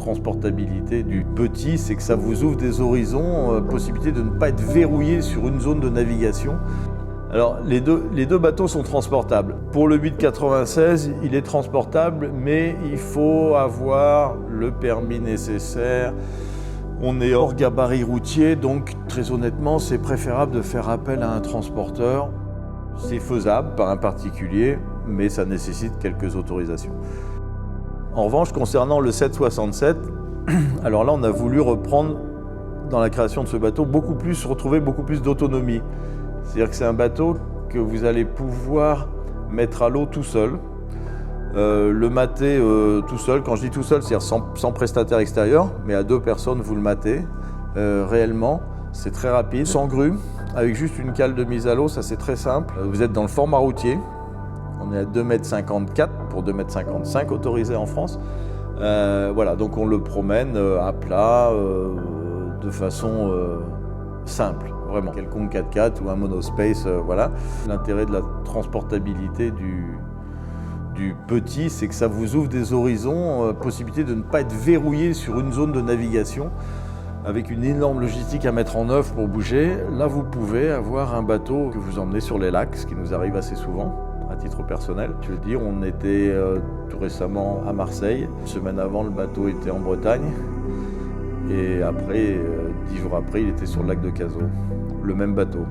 transportabilité du petit, c'est que ça vous ouvre des horizons, possibilité de ne pas être verrouillé sur une zone de navigation. Alors, les deux bateaux sont transportables. Pour le 896, il est transportable, mais il faut avoir le permis nécessaire. On est hors gabarit routier, donc très honnêtement, c'est préférable de faire appel à un transporteur. C'est faisable par un particulier, mais ça nécessite quelques autorisations. En revanche, concernant le 767, alors là, on a voulu reprendre dans la création de ce bateau retrouver beaucoup plus d'autonomie. C'est-à-dire que c'est un bateau que vous allez pouvoir mettre à l'eau tout seul, le mater tout seul. Quand je dis tout seul, c'est-à-dire sans prestataire extérieur, mais à 2 personnes, vous le matez réellement. C'est très rapide, sans grue, avec juste une cale de mise à l'eau, ça c'est très simple. Vous êtes dans le format routier, on est à 2,54 m pour 2,55 m autorisé en France. Voilà, donc on le promène à plat, de façon simple, vraiment. Quelconque 4x4 ou un monospace, voilà. L'intérêt de la transportabilité du petit, c'est que ça vous ouvre des horizons, possibilité de ne pas être verrouillé sur une zone de navigation avec une énorme logistique à mettre en œuvre pour bouger. Là, vous pouvez avoir un bateau que vous emmenez sur les lacs, ce qui nous arrive assez souvent, à titre personnel. Je veux dire, on était tout récemment à Marseille. Une semaine avant, le bateau était en Bretagne. Et après, 10 jours après, il était sur le lac de Cazaux. Le même bateau.